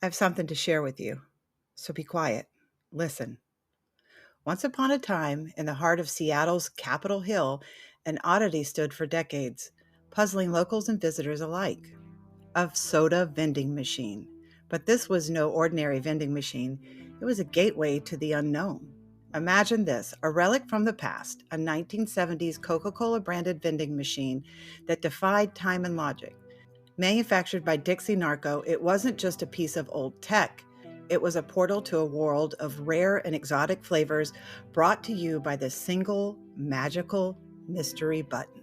I have something to share with you. So be quiet. Listen. Once upon a time, in the heart of Seattle's Capitol Hill, an oddity stood for decades, puzzling locals and visitors alike. A soda vending machine. But this was no ordinary vending machine. It was a gateway to the unknown. Imagine this, a relic from the past, a 1970s Coca-Cola branded vending machine that defied time and logic. Manufactured by Dixie Narco, it wasn't just a piece of old tech. It was a portal to a world of rare and exotic flavors brought to you by the single magical mystery button.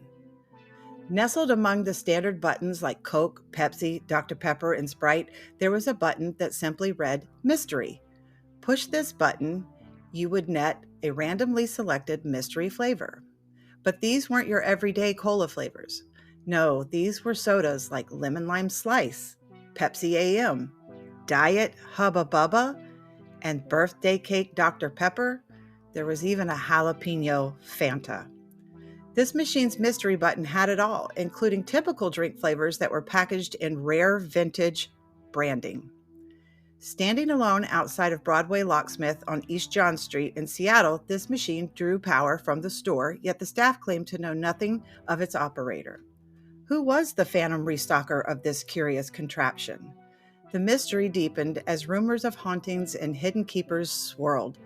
Nestled among the standard buttons like Coke, Pepsi, Dr. Pepper, and Sprite, there was a button that simply read Mystery. Push this button, you would net a randomly selected mystery flavor. But these weren't your everyday cola flavors. No, these were sodas like Lemon Lime Slice, Pepsi AM, Diet Hubba Bubba, and Birthday Cake Dr. Pepper. There was even a jalapeno Fanta. This machine's mystery button had it all, including typical drink flavors that were packaged in rare vintage branding. Standing alone outside of Broadway Locksmith on East John Street in Seattle, this machine drew power from the store, yet the staff claimed to know nothing of its operator. Who was the phantom restocker of this curious contraption? The mystery deepened as rumors of hauntings and hidden keepers swirled.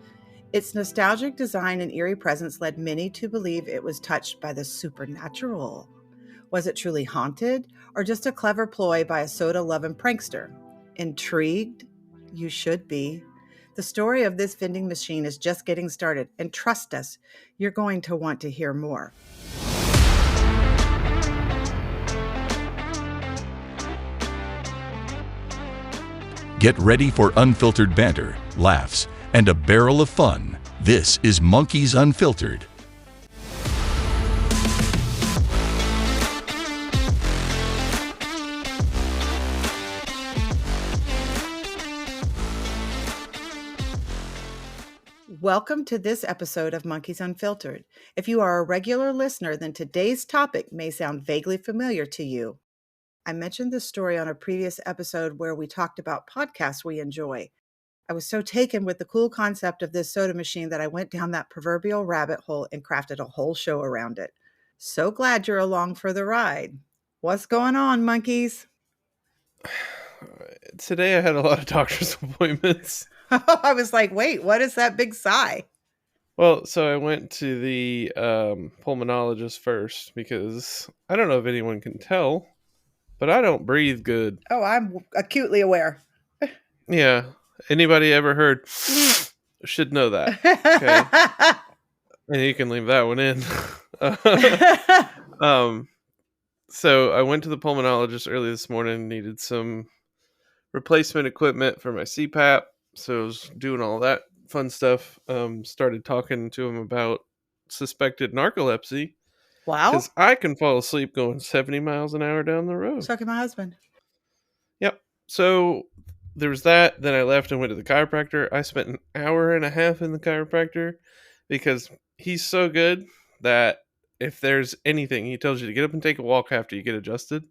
Its nostalgic design and eerie presence led many to believe it was touched by the supernatural. Was it truly haunted, or just a clever ploy by a soda-loving prankster? Intrigued? You should be. The story of this vending machine is just getting started, and trust us, you're going to want to hear more. Get ready for unfiltered banter, laughs, and a barrel of fun. This is Monkeys Unfiltered. Welcome to this episode of Monkeys Unfiltered. If you are a regular listener, then today's topic may sound vaguely familiar to you. I mentioned this story on a previous episode where we talked about podcasts we enjoy. I was so taken with the cool concept of this soda machine that I went down that proverbial rabbit hole and crafted a whole show around it. So glad you're along for the ride. What's going on, monkeys? Today I had a lot of doctor's appointments. I was like, wait, what is that big sigh? Well, so I went to the pulmonologist first because I don't know if anyone can tell, but I don't breathe good. Oh, I'm acutely aware. Yeah. Anybody ever heard should know that. Okay. And you can leave that one in. So I went to the pulmonologist early this morning, needed some replacement equipment for my CPAP. So I was doing all that fun stuff. Started talking to him about suspected narcolepsy. Wow. Because I can fall asleep going 70 miles an hour down the road. So can my husband. Yep. So there was that. Then I left and went to the chiropractor. I spent an hour and a half in the chiropractor because he's so good that if there's anything, he tells you to get up and take a walk after you get adjusted.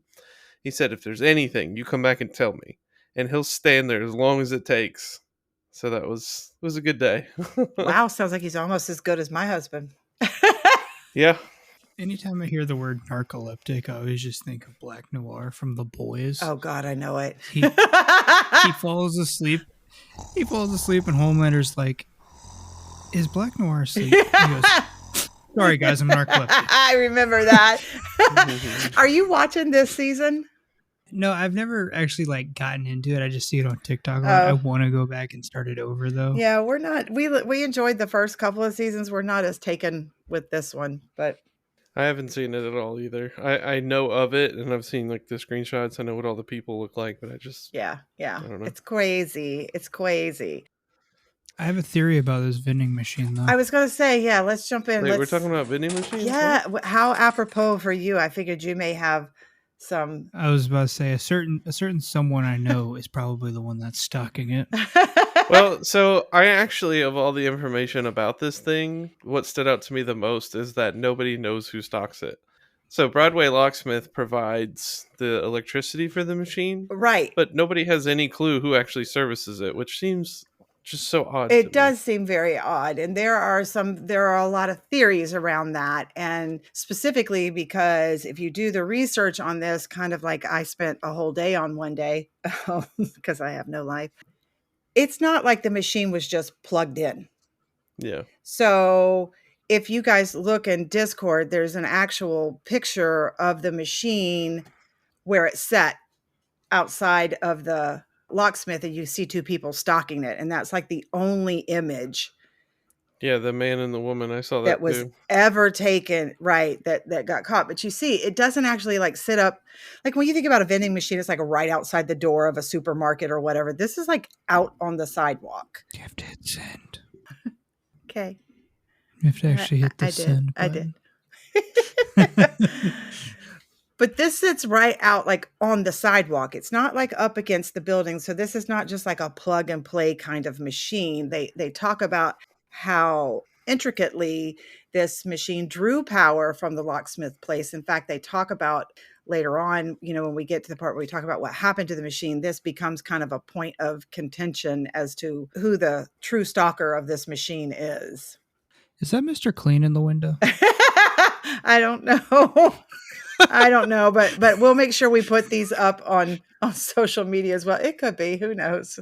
He said, if there's anything, you come back and tell me. And he'll stand there as long as it takes. So that was a good day. Wow, sounds like he's almost as good as my husband. Yeah. Anytime I hear the word narcoleptic, I always just think of Black Noir from The Boys. Oh God, I know it. He falls asleep. He falls asleep, and Homelander's like, "Is Black Noir asleep?" He goes, "Sorry, guys, I'm narcoleptic." I remember that. Are you watching this season? No, I've never actually gotten into it. I just see it on TikTok. I want to go back and start it over though. Yeah, we're not. We enjoyed the first couple of seasons. We're not as taken with this one, but I haven't seen it at all either. I know of it, and I've seen the screenshots. I know what all the people look like, but I just yeah, I don't know. It's crazy. It's crazy. I have a theory about this vending machine though. I was going to say, yeah, let's jump in. Wait, we're talking about vending machines? Yeah, how apropos for you. I figured you may have some. I was about to say a certain someone I know is probably the one that's stocking it. Well, so I actually, of all the information about this thing, what stood out to me the most is that nobody knows who stocks it. So Broadway Locksmith provides the electricity for the machine, Right. but nobody has any clue who actually services it, which seems just so odd to It me. does seem very odd. And there are a lot of theories around that. And specifically because if you do the research on this, kind of like I spent a whole day on one day because I have no life, it's not like the machine was just plugged in. Yeah. So if you guys look in Discord, there's an actual picture of the machine where it's set outside of the locksmith, and you see two people stalking it. And that's like the only image Yeah, the man and the woman, I saw that that was too. ever taken, right, that got caught. But you see, it doesn't actually like sit up. Like when you think about a vending machine, it's like right outside the door of a supermarket or whatever. This is like out on the sidewalk. You have to hit send. Okay. You have to actually hit the I did. send I did. button. But this sits right out like on the sidewalk. It's not like up against the building. So this is not just like a plug and play kind of machine. They talk about how intricately this machine drew power from the locksmith place. In fact, they talk about later on, when we get to the part where we talk about what happened to the machine, this becomes kind of a point of contention as to who the true stalker of this machine is. Is that Mr. Clean in the window? I don't know. I don't know, but we'll make sure we put these up on social media as well. It could be, who knows?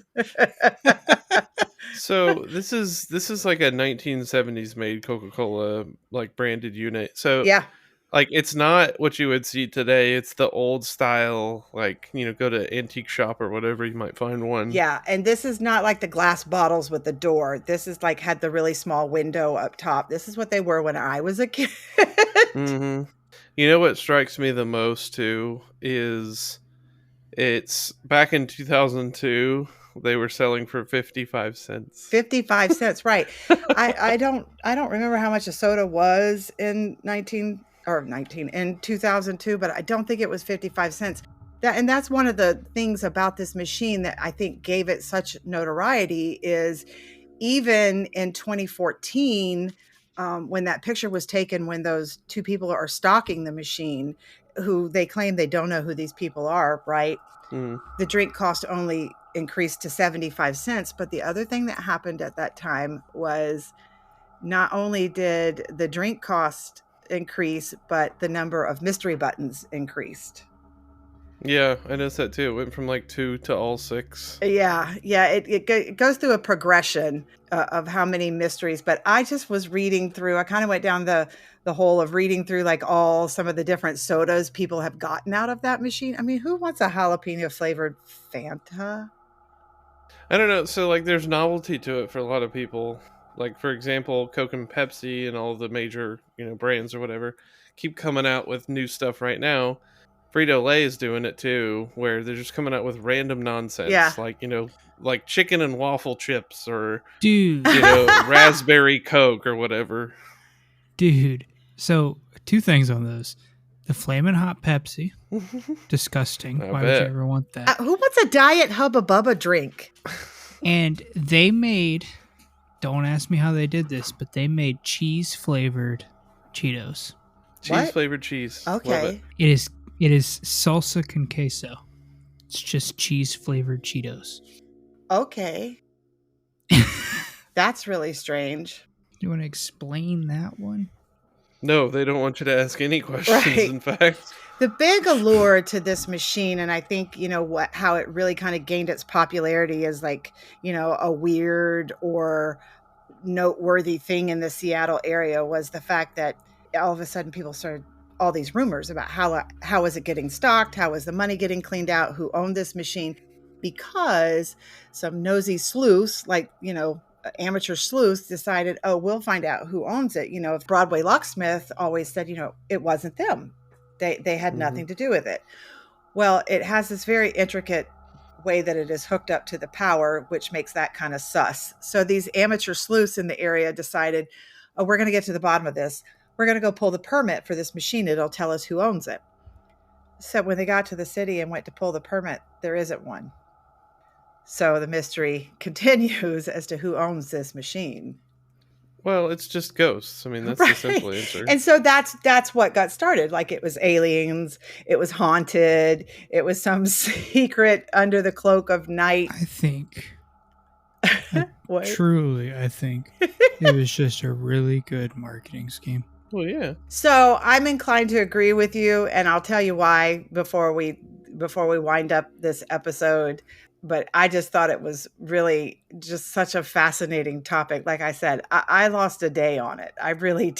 So this is like a 1970s made Coca-Cola like branded unit. So Yeah. like it's not what you would see today. It's the old style, like, go to antique shop or whatever, you might find one. Yeah, and this is not like the glass bottles with the door. This is like had the really small window up top. This is what they were when I was a kid. Mm-hmm. You know what strikes me the most too is it's back in 2002 they were selling for 55 cents. 55 cents, right. I don't remember how much a soda was in 2002, but I don't think it was 55 cents. That's one of the things about this machine that I think gave it such notoriety is even in 2014, when that picture was taken, when those two people are stalking the machine, who they claim they don't know who these people are, right? Mm. The drink cost only increased to 75 cents. But the other thing that happened at that time was not only did the drink cost increase, but the number of mystery buttons increased. Yeah, I noticed that too. It went from like 2 to all 6. Yeah. It goes through a progression of how many mysteries. But I just was reading through. I kind of went down the whole of reading through like all some of the different sodas people have gotten out of that machine. I mean, who wants a jalapeno flavored Fanta? I don't know. So like, there's novelty to it for a lot of people. Like, for example, Coke and Pepsi and all the major brands or whatever keep coming out with new stuff right now. Frito-Lay is doing it too, where they're just coming out with random nonsense, Yeah. like like chicken and waffle chips, or Dude. raspberry Coke or whatever. Dude. So 2 things on those: the flaming hot Pepsi, disgusting. I Why bet. would you ever want that? Who wants a diet Hubba Bubba drink? And they made, don't ask me how they did this, but they made cheese flavored Cheetos. Cheese flavored cheese. Love Okay. It is salsa con queso. It's just cheese flavored Cheetos. Okay. That's really strange. Do you want to explain that one? No, they don't want you to ask any questions. Right. In fact, The big allure to this machine, and I think, how it really kind of gained its popularity is like, a weird or noteworthy thing in the Seattle area was the fact that all of a sudden people started all these rumors about how is it getting stocked? How is the money getting cleaned out? Who owned this machine? Because some nosy sleuths, like, amateur sleuths decided, oh, we'll find out who owns it. If Broadway Locksmith always said, it wasn't them. They had nothing to do with it. Well, it has this very intricate way that it is hooked up to the power, which makes that kind of sus. So these amateur sleuths in the area decided, oh, we're going to get to the bottom of this. We're going to go pull the permit for this machine. It'll tell us who owns it. So when they got to the city and went to pull the permit, there isn't one. So the mystery continues as to who owns this machine. Well, it's just ghosts. I mean, that's the simple answer. And so that's what got started. Like it was aliens, it was haunted, it was some secret under the cloak of night. I think, What? truly, I think it was just a really good marketing scheme. Well, yeah. So I'm inclined to agree with you, and I'll tell you why before we wind up this episode. But I just thought it was really just such a fascinating topic. Like I said, I lost a day on it. I really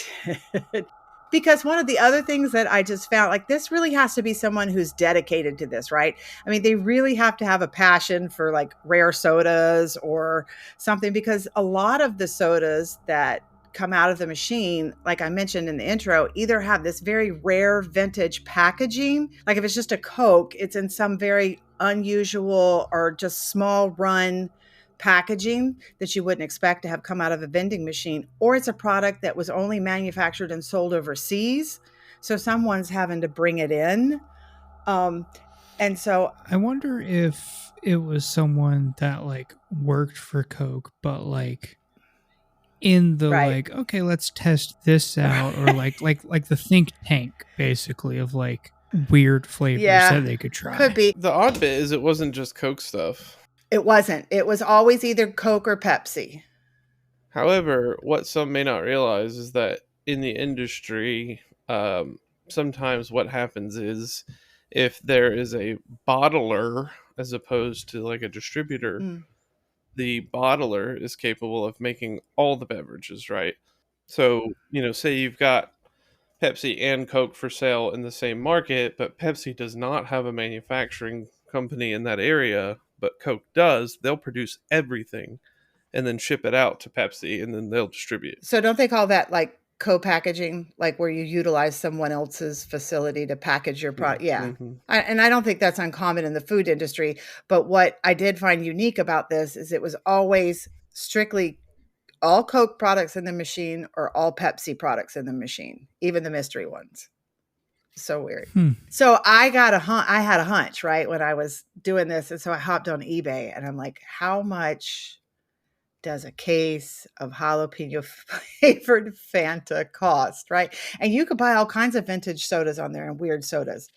did. Because one of the other things that I just found, like, this really has to be someone who's dedicated to this, right? I mean, they really have to have a passion for like rare sodas or something, because a lot of the sodas that come out of the machine, like I mentioned in the intro, either have this very rare vintage packaging. Like if it's just a Coke, it's in some very unusual or just small run packaging that you wouldn't expect to have come out of a vending machine, or it's a product that was only manufactured and sold overseas. So someone's having to bring it in. And so I wonder if it was someone that like worked for Coke, but like in the Right. like, okay, let's test this out, or like the think tank basically of like weird flavors Yeah, that they could try. could be. The odd bit is it wasn't just Coke stuff. It wasn't. It was always either Coke or Pepsi. However, what some may not realize is that in the industry, sometimes what happens is if there is a bottler as opposed to like a distributor, the bottler is capable of making all the beverages, right? So, say you've got Pepsi and Coke for sale in the same market, but Pepsi does not have a manufacturing company in that area, but Coke does. They'll produce everything and then ship it out to Pepsi, and then they'll distribute. So don't they call that like co-packaging, like where you utilize someone else's facility to package your product? Yeah. Mm-hmm. And I don't think that's uncommon in the food industry. But what I did find unique about this is it was always strictly all Coke products in the machine or all Pepsi products in the machine, even the mystery ones. So weird. So I had a hunch, right, when I was doing this. And so I hopped on eBay and I'm like, how much does a case of jalapeno flavored Fanta cost, right? And you could buy all kinds of vintage sodas on there and weird sodas.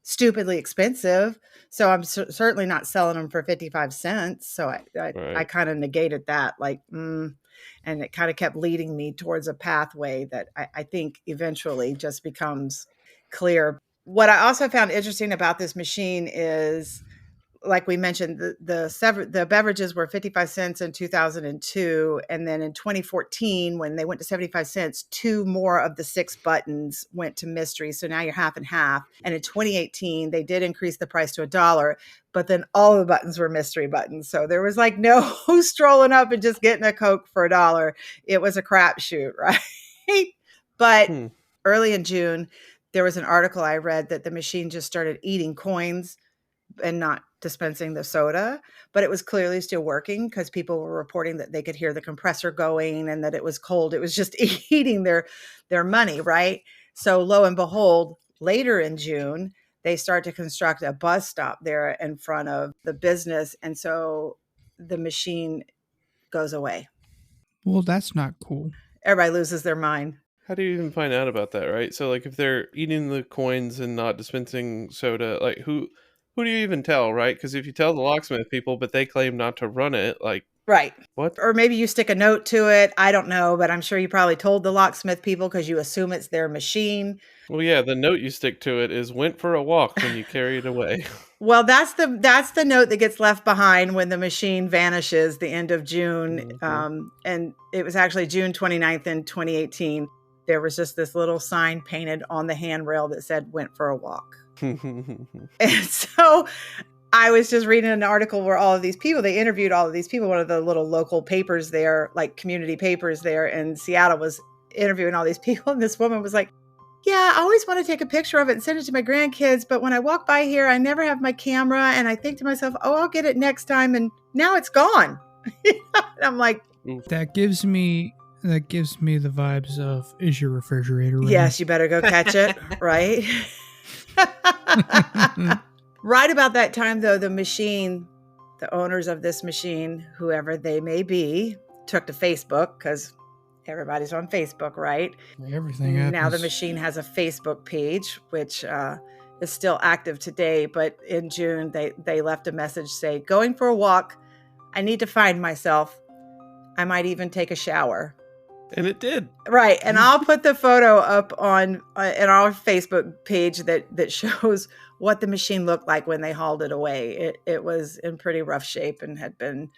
Stupidly expensive. So I'm certainly not selling them for 55 cents. So I kind of negated that, like, and it kind of kept leading me towards a pathway that I think eventually just becomes clear. What I also found interesting about this machine is, like we mentioned, the beverages were 55 cents in 2002. And then in 2014, when they went to 75 cents, 2 more of the 6 buttons went to mystery. So now you're half and half. And in 2018, they did increase the price to $1, but then all the buttons were mystery buttons. So there was like no strolling up and just getting a Coke for $1. It was a crapshoot, right? But early in June, there was an article I read that the machine just started eating coins and not dispensing the soda, but it was clearly still working because people were reporting that they could hear the compressor going and that it was cold. It was just eating their money, right? So lo and behold, later in June, they start to construct a bus stop there in front of the business. And so the machine goes away. Well, that's not cool. Everybody loses their mind. How do you even find out about that, right? So like if they're eating the coins and not dispensing soda, like who do you even tell, right? Because if you tell the locksmith people, but they claim not to run it, like, right. What? Or maybe you stick a note to it. I don't know, but I'm sure you probably told the locksmith people because you assume it's their machine. Well, yeah, the note you stick to it is went for a walk when you carry it away. Well, that's the note that gets left behind when the machine vanishes the end of June. And it was actually June 29th in 2018. There was just this little sign painted on the handrail that said went for a walk. And so I was just reading an article where all of these people, they interviewed all of these people. One of the little local papers there, like community papers there in Seattle, was interviewing all these people. And this woman was like, yeah, I always want to take a picture of it and send it to my grandkids. But when I walk by here, I never have my camera. And I think to myself, oh, I'll get it next time. And now it's gone. And I'm like, that gives me the vibes of, is your refrigerator ready? Yes, you better go catch it. Right. Right about that time, though, the owners of this machine, whoever they may be, took to Facebook because Everybody's on Facebook, right? Everything happens. Now the machine has a Facebook page, which is still active today. But in June, they left a message say, "Going for a walk. I need to find myself. I might even take a shower." And it did. Right. And I'll put the photo up on in our Facebook page that shows what the machine looked like when they hauled it away. It was in pretty rough shape and had been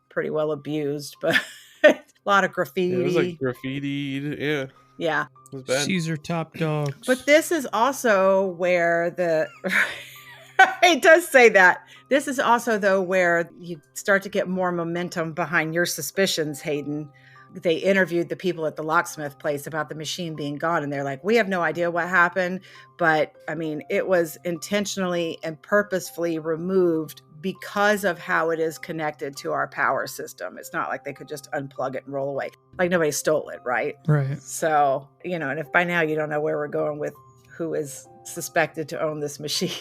pretty well abused, but a lot of graffiti. Yeah, it was like graffitied. Yeah. Yeah. It was bad. Caesar top dogs. But this is also where it does say that. This is also, though, where you start to get more momentum behind your suspicions, Hayden. They interviewed the people at the locksmith place about the machine being gone, and they're like, "We have no idea what happened, but I mean, it was intentionally and purposefully removed because of how it is connected to our power system. It's not like they could just unplug it and roll away. Like nobody stole it, right?" Right. So, and if by now you don't know where we're going with who is suspected to own this machine.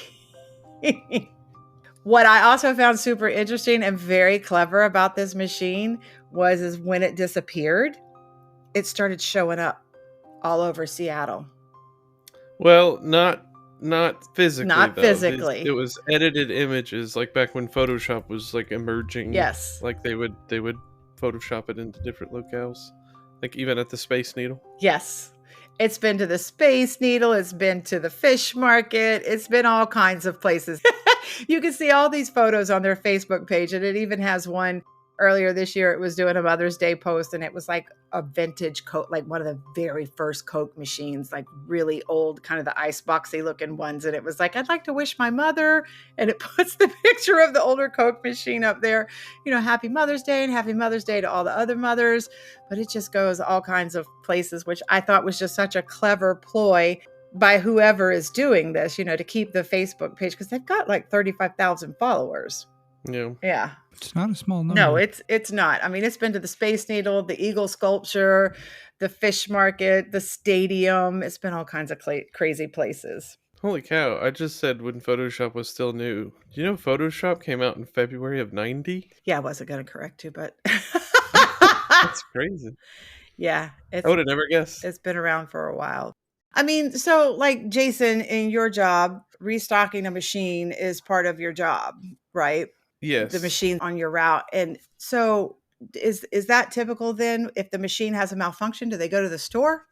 What I also found super interesting and very clever about this machine is when it disappeared, it started showing up all over Seattle. Well, not physically. Not though. physically. It was edited images, like back when Photoshop was like emerging. Yes. Like they would Photoshop it into different locales, like even at the Space Needle. Yes. It's been to the Space Needle. It's been to the fish market. It's been all kinds of places. You can see all these photos on their Facebook page. And it even has one earlier this year. It was doing a Mother's Day post. And it was like a vintage Coke, like one of the very first Coke machines, like really old, kind of the iceboxy looking ones. And it was like, "I'd like to wish my mother." And it puts the picture of the older Coke machine up there. Happy Mother's Day, and happy Mother's Day to all the other mothers. But it just goes all kinds of places, which I thought was just such a clever ploy by whoever is doing this, to keep the Facebook page, because they've got like 35,000 followers. Yeah. Yeah. It's not a small number. No, it's not. I mean, it's been to the Space Needle, the Eagle sculpture, the fish market, the stadium. It's been all kinds of crazy places. Holy cow! I just said when Photoshop was still new. Do you know Photoshop came out in February of '90? Yeah, I wasn't going to correct you, but That's crazy. Yeah, I would have never guessed. It's been around for a while. I mean, so like Jason, in your job, restocking a machine is part of your job, right? Yes. The machine on your route. And so is that typical then? If the machine has a malfunction, do they go to the store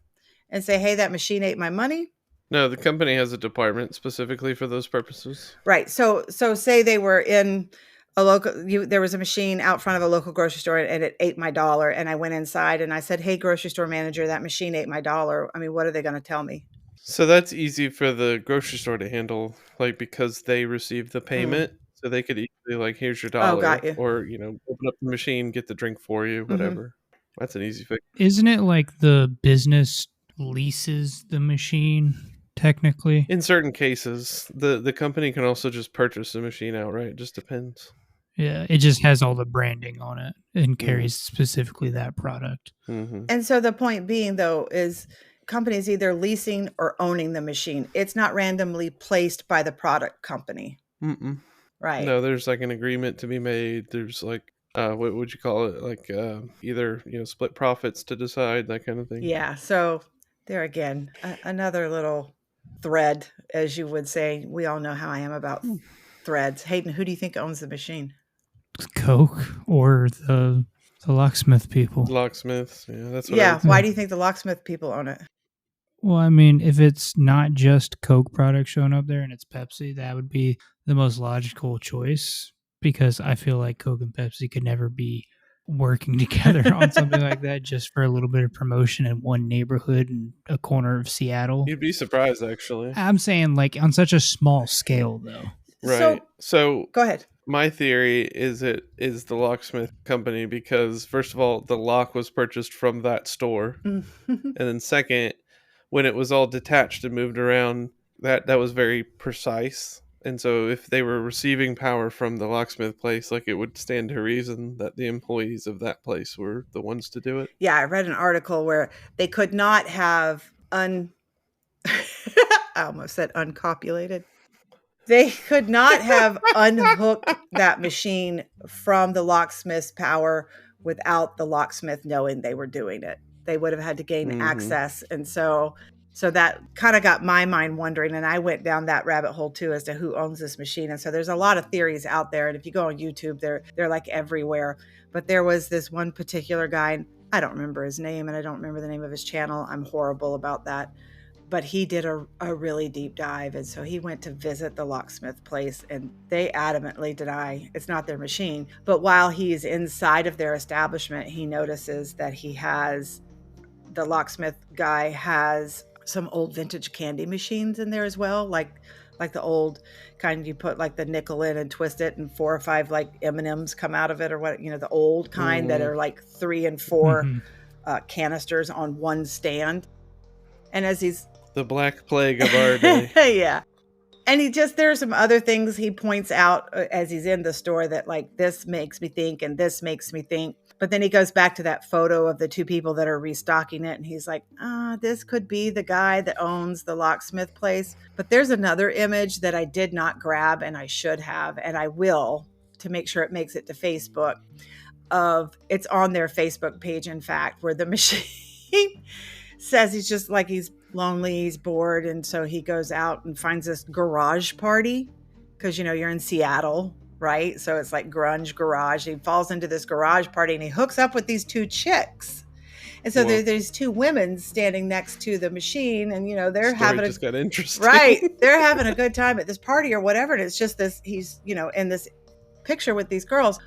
and say, "Hey, that machine ate my money"? No, the company has a department specifically for those purposes. Right. So say they were in a local, there was a machine out front of a local grocery store and it ate my dollar. And I went inside and I said, "Hey, grocery store manager, that machine ate my dollar." I mean, what are they going to tell me? So that's easy for the grocery store to handle, like because they receive the payment. So they could easily like, "Here's your dollar." Oh, got you. Or, open up the machine, get the drink for you, whatever. That's an easy fix. Isn't it like the business leases the machine, technically? In certain cases, the company can also just purchase the machine outright. It just depends. Yeah, it just has all the branding on it and carries specifically that product. Mm-hmm. And so the point being, though, is companies either leasing or owning the machine. It's not randomly placed by the product company. Mm-mm. Right. No, there's like an agreement to be made. There's like, what would you call it? Like either, split profits to decide, that kind of thing. Yeah. So there again, another little thread, as you would say. We all know how I am about threads. Hayden, who do you think owns the machine? Coke or the locksmith people? Locksmiths. Yeah, that's what Yeah. Why do you think the locksmith people own it? Well, I mean, if it's not just Coke products showing up there and it's Pepsi, that would be the most logical choice, because I feel like Coke and Pepsi could never be working together on something like that just for a little bit of promotion in one neighborhood in a corner of Seattle. You'd be surprised, actually. I'm saying like on such a small scale, though. Right. So go ahead. My theory is it is the locksmith company because, first of all, the lock was purchased from that store. And then second, when it was all detached and moved around, that was very precise. And so if they were receiving power from the locksmith place, like it would stand to reason that the employees of that place were the ones to do it. Yeah, I read an article where they could not have I almost said uncopulated. They could not have unhooked that machine from the locksmith's power without the locksmith knowing they were doing it. they would have had to gain Mhm. access. And so that kind of got my mind wondering, and I went down that rabbit hole too as to who owns this machine. And so there's a lot of theories out there, and if you go on YouTube, they're like everywhere. But there was this one particular guy, and I don't remember his name, and I don't remember the name of his channel. I'm horrible about that. But he did a really deep dive. And so he went to visit the locksmith place, and they adamantly deny it's not their machine. But while he's inside of their establishment, he notices that the locksmith guy has some old vintage candy machines in there as well. Like the old kind you put like the nickel in and twist it, and 4 or 5 like M&Ms come out of it, or what, the old kind that are like 3 and 4 canisters on one stand. And as he's The Black Plague of our day. yeah. And there are some other things he points out as he's in the store that like, this makes me think, and this makes me think. But then he goes back to that photo of the 2 people that are restocking it. And he's like, this could be the guy that owns the locksmith place. But there's another image that I did not grab, and I should have, and I will, to make sure it makes it to Facebook. It's on their Facebook page, in fact, where the machine says he's just like, he's lonely, he's bored, and so he goes out and finds this garage party, because you're in Seattle, right? So it's like grunge garage. He falls into this garage party, and he hooks up with these 2 chicks. And so there's 2 women standing next to the machine, and they're having just got interesting. Right, they're having a good time at this party or whatever, and it's just this, he's in this picture with these girls.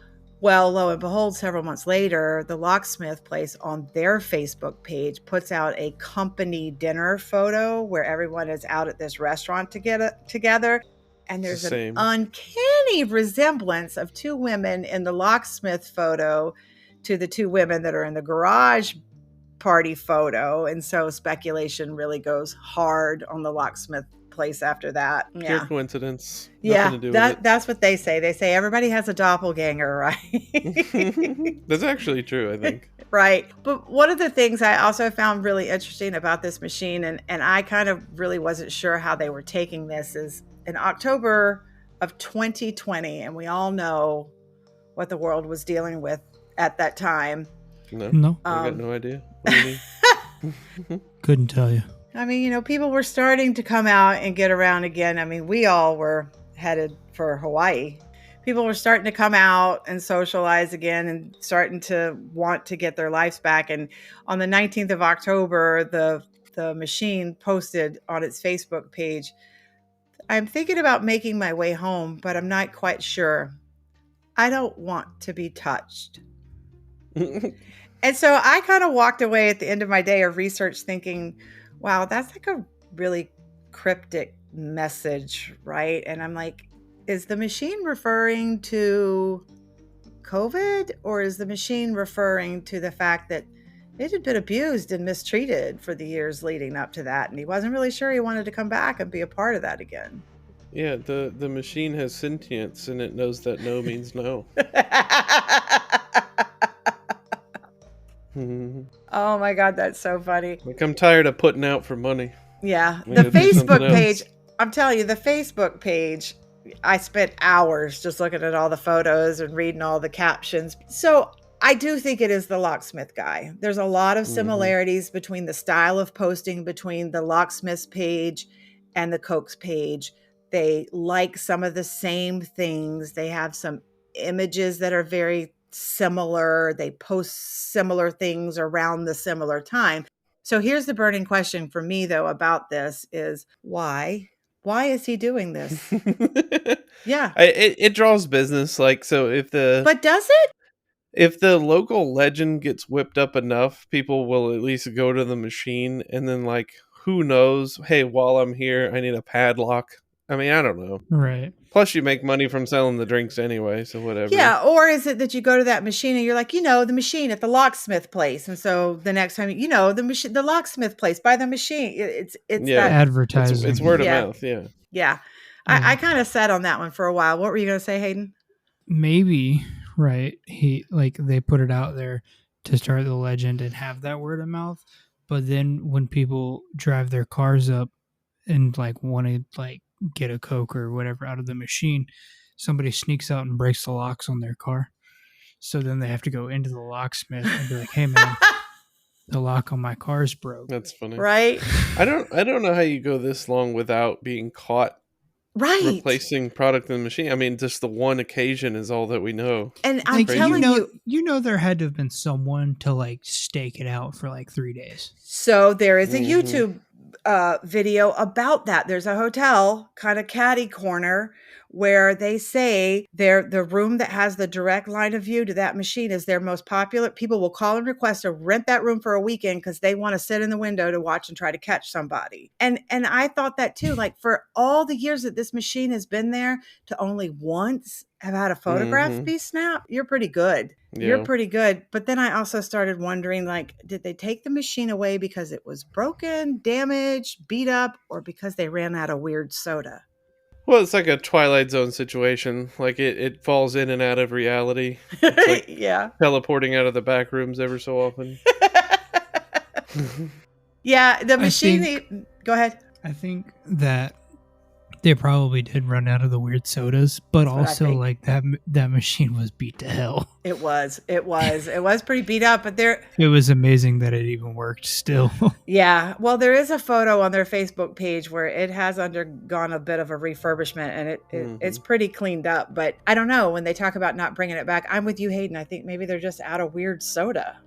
Well, lo and behold, several months later, the locksmith place on their Facebook page puts out a company dinner photo where everyone is out at this restaurant together. And there's an uncanny resemblance of 2 women in the locksmith photo to the 2 women that are in the garage party photo. And so speculation really goes hard on the locksmith place after that. Pure coincidence. Yeah, that's what they say. They say everybody has a doppelganger, right? That's actually true, I think. Right. But one of the things I also found really interesting about this machine, and I kind of really wasn't sure how they were taking this, is in October of 2020, and we all know what the world was dealing with at that time. No. I got no idea. What do you mean? Couldn't tell you. I mean, people were starting to come out and get around again. I mean, we all were headed for Hawaii. People were starting to come out and socialize again, and starting to want to get their lives back. And on the 19th of October, the machine posted on its Facebook page, "I'm thinking about making my way home, but I'm not quite sure. I don't want to be touched." And so I kind of walked away at the end of my day of research thinking, wow, that's like a really cryptic message, right? And I'm like, is the machine referring to COVID, or is the machine referring to the fact that it had been abused and mistreated for the years leading up to that, and he wasn't really sure he wanted to come back and be a part of that again? Yeah, the machine has sentience, and it knows that no means no. Oh my God, that's so funny. Like, I'm tired of putting out for money. Yeah, the Facebook page, I'm telling you, the Facebook page, I spent hours just looking at all the photos and reading all the captions. So I do think it is the locksmith guy. There's a lot of similarities between the style of posting between the locksmith's page and the Coke's page. They like some of the same things. They have some images that are very similar. They post similar things around the similar time. So here's the burning question for me, though, about this is why? Why is he doing this? Yeah. It draws business. Like, so But does it? If the local legend gets whipped up enough, people will at least go to the machine, and then, like, who knows? Hey, while I'm here, I need a padlock. I mean, I don't know. Right. Plus, you make money from selling the drinks anyway, so whatever. Yeah, or is it that you go to that machine and you're like, the machine at the locksmith place, and so the next time, the locksmith place, buy the machine. It's that advertising. It's word of mouth. Yeah. I kind of sat on that one for a while. What were you going to say, Hayden? Maybe, right? They put it out there to start the legend and have that word of mouth, but then when people drive their cars up and want to get a Coke or whatever out of the machine, somebody sneaks out and breaks the locks on their car. So then they have to go into the locksmith and be like, "Hey man, the lock on my car's broke. That's funny. Right? I don't know how you go this long without being caught Right. replacing product in the machine. I mean, just the one occasion is all that we know. And I'm Like, telling you know, there had to have been someone to like stake it out for like 3 days. So there is a Mhm. YouTube video about that. There's a hotel, kind of catty corner, where they say the room that has the direct line of view to that machine is their most popular. People will call and request to rent that room for a weekend because they want to sit in the window to watch and try to catch somebody. And I thought that too. Like, for all the years that this machine has been there, to only once have had a photograph Mhm. be snapped, you're pretty good. You're Yeah. pretty good. But then I also started wondering, like, did they take the machine away because it was broken, damaged, beat up, or because they ran out of weird soda? Well, it's like a Twilight Zone situation. Like it falls in and out of reality. It's like Yeah. teleporting out of the back rooms ever so often. Yeah, the machine. think- Go ahead. I think that they probably did run out of the weird sodas, but That's what I also think. like that machine was beat to hell. It was pretty beat up, but there. It was amazing that it even worked still. Yeah, well, there is a photo on their Facebook page where it has undergone a bit of a refurbishment, and it's pretty cleaned up. But I don't know, when they talk about not bringing it back, I'm with you, Hayden. I think maybe they're just out of weird soda.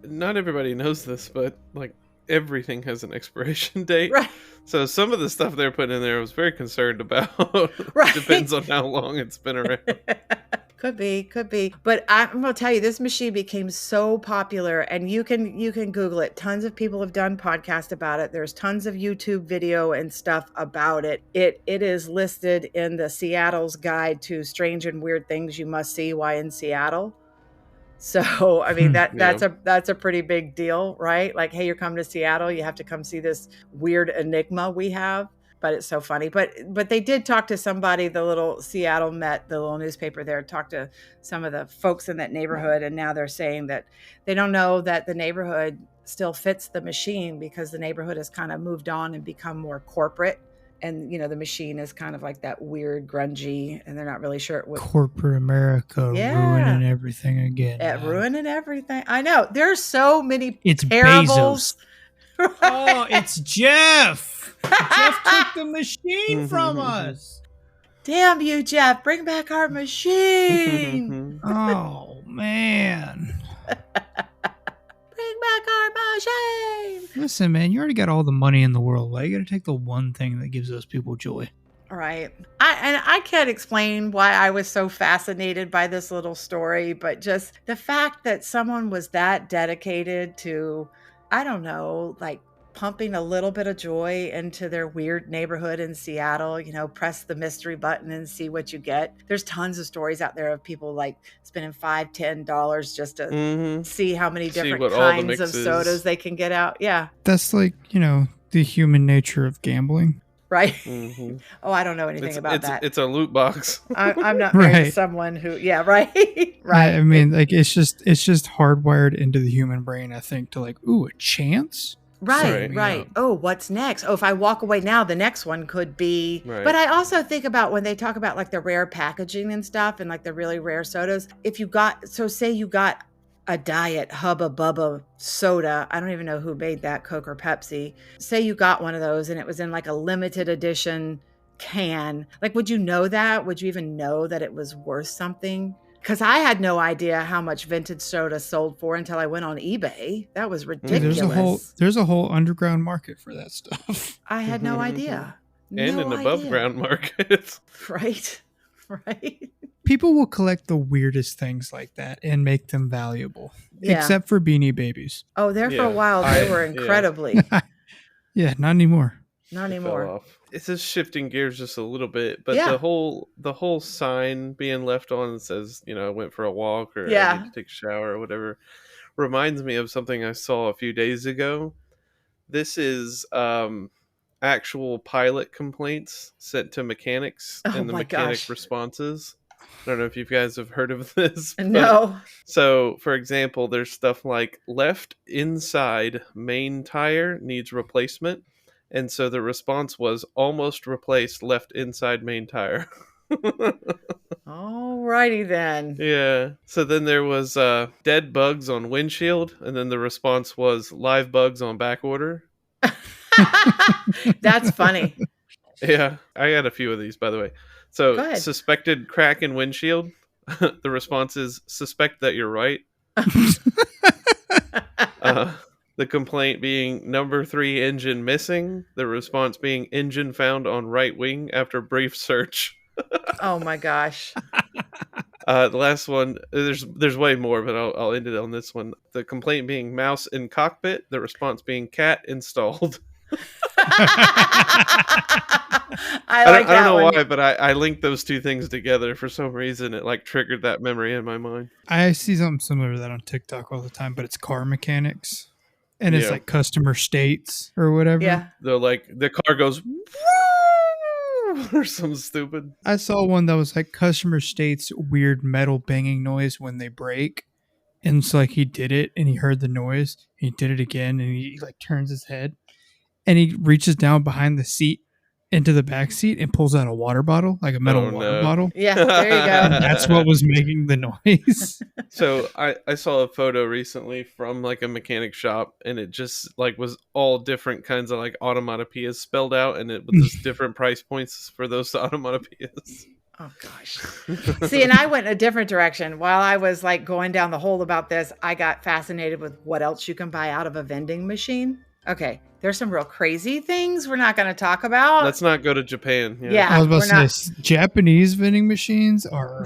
Not everybody knows this, but like everything has an expiration date. Right. So some of the stuff they're putting in there I was very concerned about. Right. Depends on how long it's been around. Could be. But I'm gonna tell you, this machine became so popular, and you can Google it. Tons of people have done podcasts about it. There's tons of YouTube video and stuff about it. It is listed in the Seattle's Guide to Strange and Weird Things You Must See While in Seattle. So, I mean, that's a pretty big deal, right? Like, hey, you're coming to Seattle, you have to come see this weird enigma we have. But it's so funny. But they did talk to somebody, the little Seattle Met, the little newspaper there, talked to some of the folks in that neighborhood. And now they're saying that they don't know that the neighborhood still fits the machine because the neighborhood has kind of moved on and become more corporate. And, you know, the machine is kind of like that weird, grungy, and they're not really sure what. Corporate America ruining everything again. Ruining everything. I know. There's so many It's parables. Bezos. Oh, it's Jeff. Jeff took the machine from us. Damn you, Jeff. Bring back our machine. Oh, man. Bring back our machine. Listen, man, you already got all the money in the world. Why you got to take the one thing that gives those people joy? Right. I can't explain why I was so fascinated by this little story, but just the fact that someone was that dedicated to, I don't know, like pumping a little bit of joy into their weird neighborhood in Seattle, you know, press the mystery button and see what you get. There's tons of stories out there of people like spending $5-10 just to see how many different kinds of sodas they can get out. Yeah. That's like, you know, the human nature of gambling. Right. Oh, I don't know anything about that. It's a loot box. I'm not married to someone who, right. I mean, like it's just hardwired into the human brain, I think, to like, ooh, a chance. Right. Oh, what's next? Oh, if I walk away now, the next one could be. Right. But I also think about when they talk about like the rare packaging and stuff and like the really rare sodas. If you got, so say you got a diet Hubba Bubba soda. I don't even know who made that, Coke or Pepsi. Say you got one of those and it was in like a limited edition can. Like, would you know that? Would you even know that it was worth something? Because I had no idea how much vintage soda sold for until I went on eBay. That was ridiculous. There's a whole underground market for that stuff. I had no idea. And an above ground market. Right. People will collect the weirdest things like that and make them valuable. Yeah. Except for Beanie Babies. Oh, for a while they were incredibly. Yeah, not anymore. Not anymore. It's just shifting gears just a little bit, but the whole sign being left on that says, you know, I went for a walk or I need to take a shower or whatever reminds me of something I saw a few days ago. This is actual pilot complaints sent to mechanics and the mechanic responses. I don't know if you guys have heard of this. No. So, for example, there's stuff like left inside main tire needs replacement. And so the response was almost replaced left inside main tire. Alrighty then. Yeah. So then there was dead bugs on windshield, and then the response was live bugs on back order. That's funny. Yeah, I got a few of these, by the way. So Go ahead. suspected crack in windshield. The response is suspect that you're right. The complaint being number 3 engine missing. The response being engine found on right wing after brief search. Oh my gosh. The last one, there's way more, but I'll end it on this one. The complaint being mouse in cockpit. The response being cat installed. I don't know one. why, but I linked those two things together for some reason. It like triggered that memory in my mind. I see something similar to that on TikTok all the time, but it's car mechanics. And it's Yeah. like customer states or whatever. Yeah. They're like the car goes or something stupid. I saw one that was like customer states weird metal banging noise when they break. And it's like he did it and he heard the noise. He did it again and he like turns his head and he reaches down behind the seat into the back seat and pulls out a water bottle, like a metal water bottle. Yeah, there you And go. that's what was making the noise. So I saw a photo recently from like a mechanic shop, and it just like was all different kinds of like automatopoeias spelled out, and it was different price points for those automatopoeias. Oh gosh. See, and I went a different direction. While I was like going down the hole about this, I got fascinated with what else you can buy out of a vending machine. Okay, there's some real crazy things we're not going to talk about. Let's not go to Japan. Yeah. I was about we're to not- say, Japanese vending machines are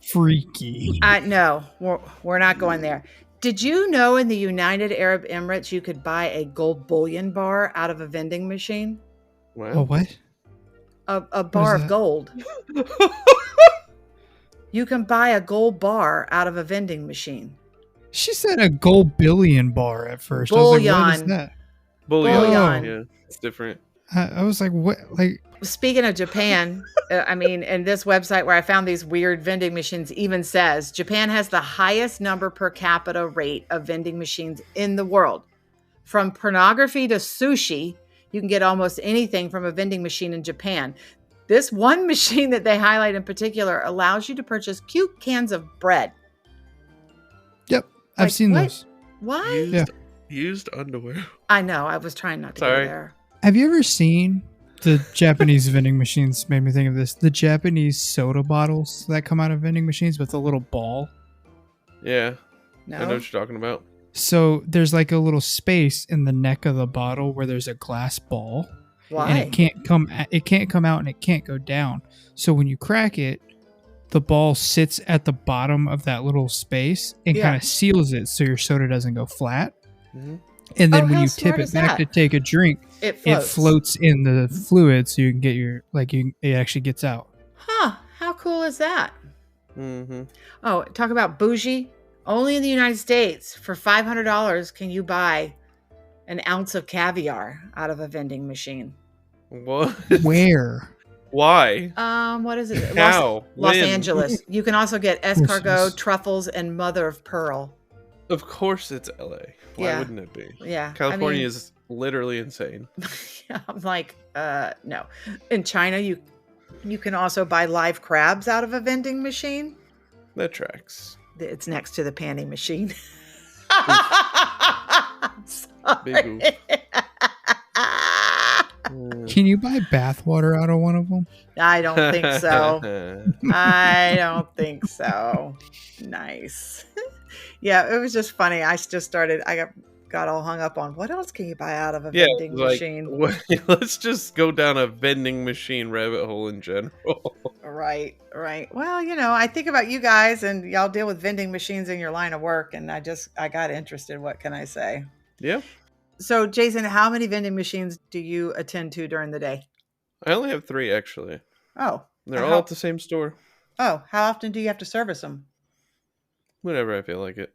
freaky. No, we're not going there. Did you know in the United Arab Emirates you could buy a gold bullion bar out of a vending machine? Wow. Oh, what? A bar is of that? gold. You can buy a gold bar out of a vending machine. She said a gold billion bar at first. I was like, what is Bullion. that? Bullion. Bullion. Yeah, it's different. I was like, what? Like, Speaking of Japan, and this website where I found these weird vending machines even says Japan has the highest number per capita rate of vending machines in the world. From pornography to sushi, you can get almost anything from a vending machine in Japan. This one machine that they highlight in particular allows you to purchase cute cans of bread. yep, I've Like, seen what? those. Why? Used underwear. I know. I was trying not to go Sorry. there. Have you ever seen the Japanese vending machines? Made me think of this. The Japanese soda bottles that come out of vending machines with a little ball. Yeah, No. I know what you're talking about. So there's like a little space in the neck of the bottle where there's a glass ball, Why? and it can't come out and it can't go down. So when you crack it, the ball sits at the bottom of that little space and Yeah. kind of seals it so your soda doesn't go flat. Mm-hmm. And then Oh, when how you tip smart it is back that? to take a drink, It it floats. floats in the fluid so you can get your it actually gets out. Huh. How cool is that? Mm-hmm. Oh, talk about bougie. Only in the United States, for $500, can you buy an ounce of caviar out of a vending machine. What? Where? Why? What is it? How? Los When? Angeles. You can also get course escargot, it is. truffles, and mother of pearl. Of course it's LA. Why Yeah. wouldn't it be? Yeah. California is literally insane. I'm like, no. In China, you can also buy live crabs out of a vending machine. That tracks. It's next to the panty machine. I'm Big oof. sorry. Can you buy bathwater out of one of them? I don't think so. I don't think so. Nice. Yeah, it was just funny. I got all hung up on what else can you buy out of a Yeah, vending like, machine? let's just go down a vending machine rabbit hole in general. Right. Well, I think about you guys and y'all deal with vending machines in your line of work, and I got interested. What can I say? Yeah. So, Jason, how many vending machines do you attend to during the day? I only have 3 actually. Oh, They're how- all at the same store. how often do you have to service them? Whenever I feel like it.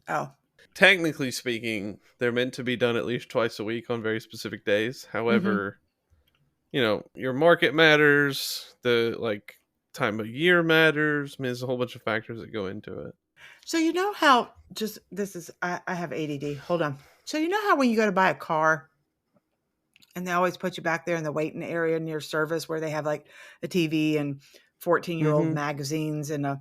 Oh, Technically speaking, they're meant to be done at least twice a week on very specific days. However, your market matters, the time of year matters. I mean, there's a whole bunch of factors that go into it. so you know how I have ADD. Hold on. So you know how when you go to buy a car and they always put you back there in the waiting area near service where they have like a TV and 14-year-old Mm-hmm. magazines and a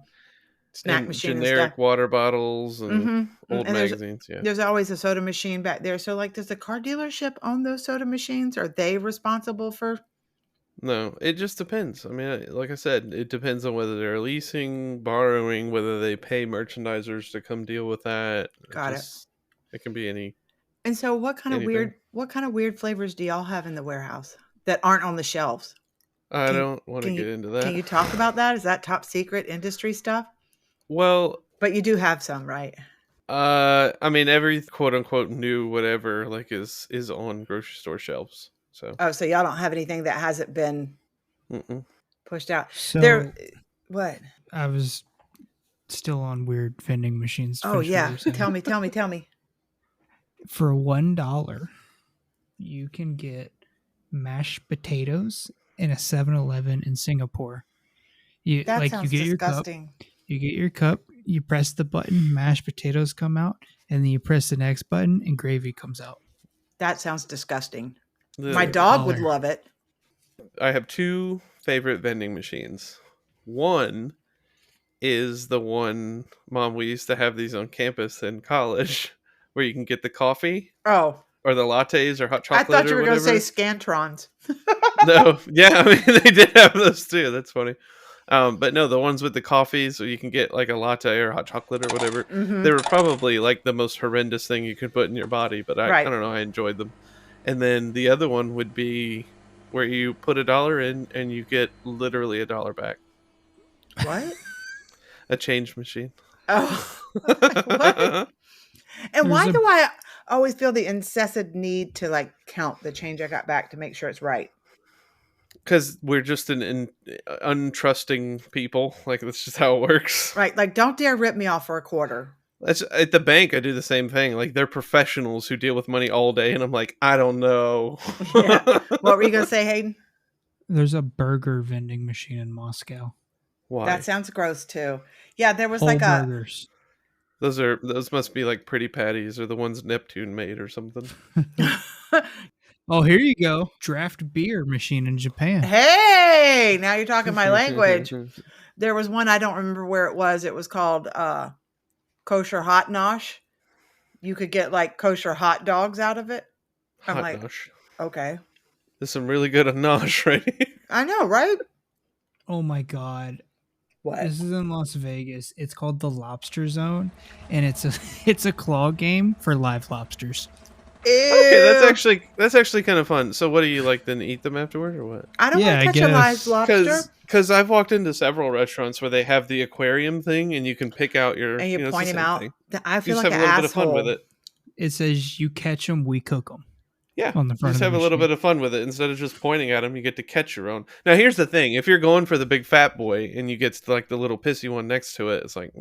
snack And machine and stuff. generic water bottles and Mm-hmm. old And magazines. Yeah. there's always a soda machine back there. So, like, does the car dealership own those soda machines? Are they responsible for? No, it just depends. I mean, like I said, it depends on whether they're leasing, borrowing, whether they pay merchandisers to come deal with that. Got it. It can be And so, anything. what kind of weird flavors do y'all have in the warehouse that aren't on the shelves? I Can don't want to can get you into can that. you talk about that? Is that top secret industry stuff? Well, But you do have some, right? I mean, every quote unquote new whatever like is on grocery store shelves. So, Oh, so y'all don't have anything that hasn't been mm-mm. pushed out. So There, what? I was still on weird vending machines. Oh Finish what you yeah, were saying. tell me. For $1, you can get mashed potatoes in a 7-Eleven in Singapore. You That you sounds get your cup, disgusting. you press the button, mashed potatoes come out, and then you press the next button and gravy comes out. That sounds disgusting. My The, For dog would $1. love it. I have two favorite vending machines. One is the one, Mom, we used to have these on campus in college where you can get the coffee Oh, or the lattes or hot I thought chocolate you or were going to say whatever. Scantrons. No, yeah, I mean they did have those too. That's funny. But no, the ones with the coffee, so you can get like a latte or hot chocolate or whatever. Mm-hmm. They were probably like the most horrendous thing you could put in your body, but I Right. don't know, I enjoyed them. And then the other one would be where you put $1 in and you get literally $1 back. What? A change machine. Oh, what? And There's why a do I always feel the incessant need to like count the change I got back to make sure it's right? Because we're just an untrusting people. Like that's just how it works. Right. Like, don't dare rip me off for a quarter. That's at the bank. I do the same thing. Like they're professionals who deal with money all day, and I'm like, I don't know. Yeah. What were you going to say, Hayden? there's a burger vending machine in Moscow. Why? That sounds gross too. Yeah, there was Whole like a. burgers. Those must be like pretty patties or the ones Neptune made or something. Oh, here you go. Draft beer machine in Japan. Hey, now you're talking my language. There was one, I don't remember where it was. It was called kosher hot nosh. You could get like kosher hot dogs out of it. I'm Hot like, nosh. okay. There's some really good nosh right here. I know, right? Oh my god. What? This is in Las Vegas. It's called the Lobster Zone, and it's a claw game for live lobsters. Okay, that's actually kind of fun. So what do you like then eat them afterward or what? I don't Yeah, want I to catch a live guess. lobster. Because I've walked into several restaurants where they have the aquarium thing and you can pick out your And you it's point the him same out. thing. I You feel just like have an a little bit of fun with asshole. it. It says you catch them, we cook them. Yeah, On the front just of the have a little machine. bit of fun with it. Instead of just pointing at them, you get to catch your own. Now, here's the thing: if you're going for the big fat boy and you get like the little pissy one next to it, it's like,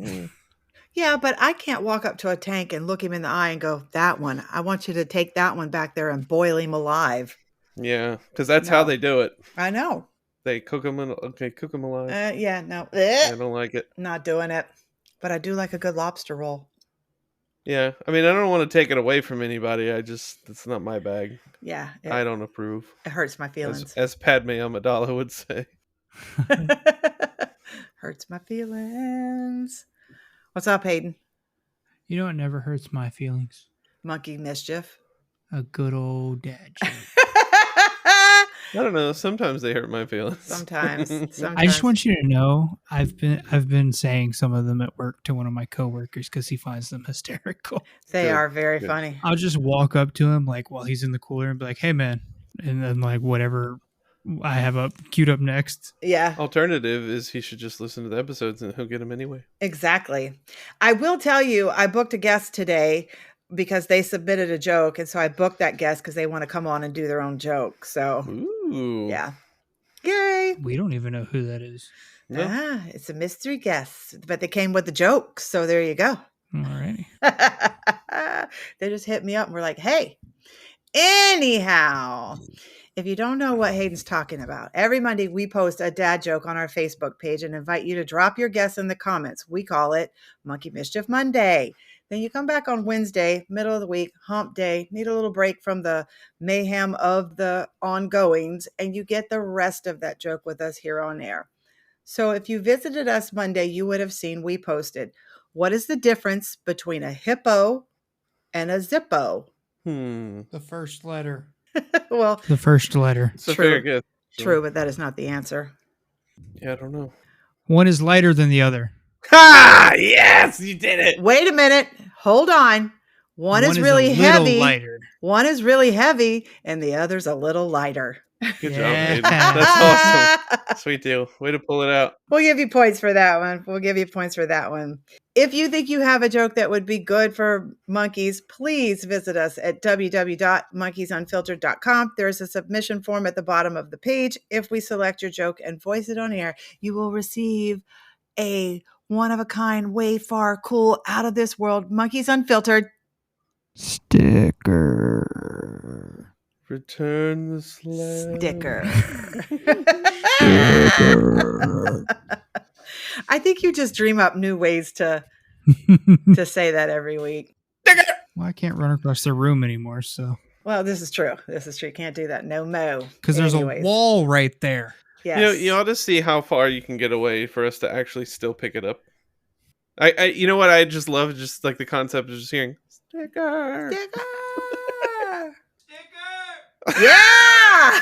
Yeah, but I can't walk up to a tank and look him in the eye and go, that one. I want you to take that one back there and boil him alive. yeah, because that's how No. they do it. I know. They cook them cook them alive. Yeah, no. I don't like it. Not doing it. But I do like a good lobster roll. Yeah, I mean, I don't want to take it away from anybody. It's not my bag. Yeah. I don't approve. It hurts my feelings. As Padme Amidala would say. Hurts my feelings. What's up, Hayden? You know what never hurts my feelings? Monkey mischief. A good old dad joke. I don't know. Sometimes they hurt my feelings. Sometimes. I just want you to know I've been saying some of them at work to one of my coworkers because he finds them hysterical. They Good, are very good. funny. I'll just walk up to him like while he's in the cooler and be like, "Hey, man," and then like whatever I have up queued up next. Yeah, Alternative is he should just listen to the episodes and he'll get them anyway. exactly. I will tell you, I booked a guest today because they submitted a joke. And so I booked that guest because they want to come on and do their own joke. So, Ooh. yeah. Yay. We don't even know who that is. No. It's a mystery guest, but they came with the joke. So there you go. Alrighty. They just hit me up and were like, hey, anyhow, if you don't know what Hayden's talking about, every Monday we post a dad joke on our Facebook page and invite you to drop your guess in the comments. We call it Monkey Mischief Monday. Then you come back on Wednesday, middle of the week, hump day, need a little break from the mayhem of the ongoings, and you get the rest of that joke with us here on air. So if you visited us Monday, you would have seen we posted, what is the difference between a hippo and a zippo? The first letter. Well, The first letter. It's a True. fair guess. true, but that is not the answer. Yeah, I don't know. One is lighter than the other. Ha! Yes, you did it. Wait a minute. Hold on. One is really a little heavy. lighter. One is really heavy, and the other's a little lighter. Good job, Yeah. Hayden. That's awesome. Sweet deal. Way to pull it out. We'll give you points for that one. If you think you have a joke that would be good for monkeys, please visit us at www.monkeysunfiltered.com. There's a submission form at the bottom of the page. If we select your joke and voice it on air, you will receive a one-of-a-kind, way far, cool, out-of-this-world Monkeys Unfiltered Sticker. Return the slab. sticker. Sticker. I think you just dream up new ways to say that every week. Well, I can't run across the room anymore, so. Well, this is true. You can't do that. No mo. Because there's Anyways. a wall right there. Yes. You ought to see how far you can get away for us to actually still pick it up. I you know what I just love, just like the concept of just hearing sticker. Sticker. Yeah.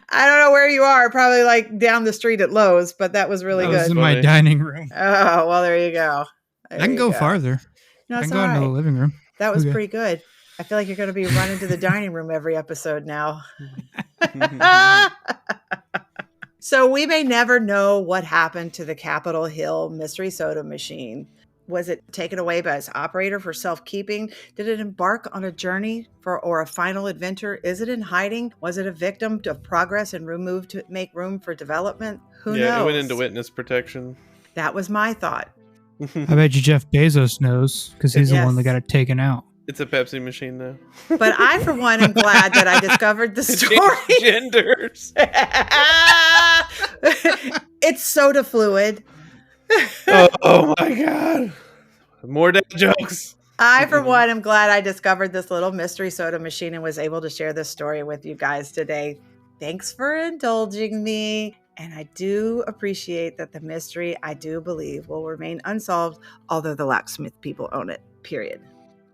I don't know where you are. Probably like down the street at Lowe's, but that was really I was good. in my Funny. dining room. Oh, well, there you go. I can go farther. No, I it's can go all into the right. living room. That was Okay. pretty good. I feel like you're going to be running to the dining room every episode now. So we may never know what happened to the Capitol Hill mystery soda machine. Was it taken away by its operator for self-keeping? Did it embark on a journey or a final adventure? Is it in hiding? Was it a victim of progress and removed to make room for development? Who knows? Yeah, it went into witness protection. That was my thought. I bet you Jeff Bezos knows because he's the one that Yes. got it taken out. It's a Pepsi machine now. But I, for one, am glad that I discovered the It story. changed genders. It's soda fluid. Oh my god. More dad jokes. I, for one, am glad I discovered this little mystery soda machine and was able to share this story with you guys today. Thanks for indulging me. And I do appreciate that the mystery, I do believe, will remain unsolved, although the locksmith people own it, period.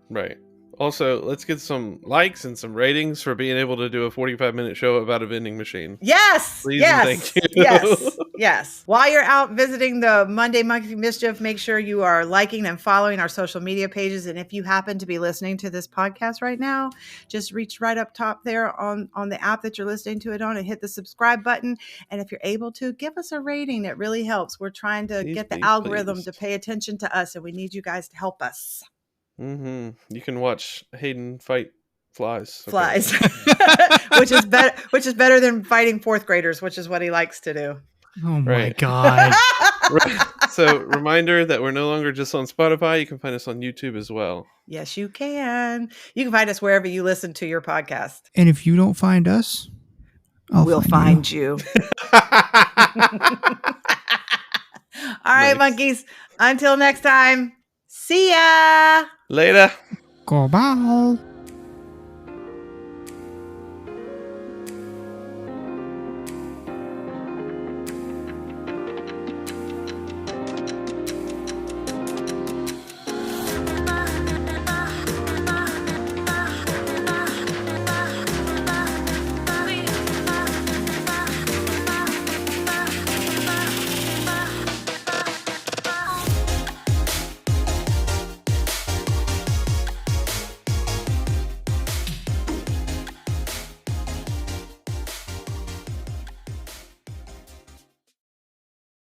Right. Also, let's get some likes and some ratings for being able to do a 45-minute show about a vending machine. Yes. Please yes. and thank you. Yes. Yes. While you're out visiting the Monday Monkey Mischief, make sure you are liking and following our social media pages. And if you happen to be listening to this podcast right now, just reach right up top there on the app that you're listening to it on and hit the subscribe button. And if you're able to, give us a rating. It really helps. We're trying to Please, get the please, algorithm please. to pay attention to us, and we need you guys to help us. You can watch Hayden fight flies. Flies, which is better than fighting fourth graders, which is what he likes to do. Oh my Right. god. Right. So, reminder that we're no longer just on Spotify. You can find us on YouTube as well. Yes, you can. You can find us wherever you listen to your podcast. And if you don't find us, We'll find you. All right, Nice. monkeys. Until next time, see ya. Later. Go bye.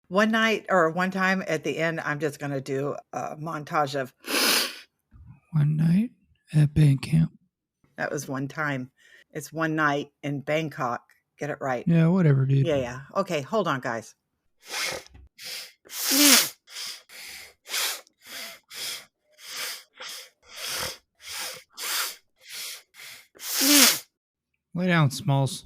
One time at the end, I'm just going to do a montage of One night at band camp. that was one time. It's one night in Bangkok. Get it right. Yeah, whatever, dude. Yeah. Okay, hold on, guys. Lay down, Smalls.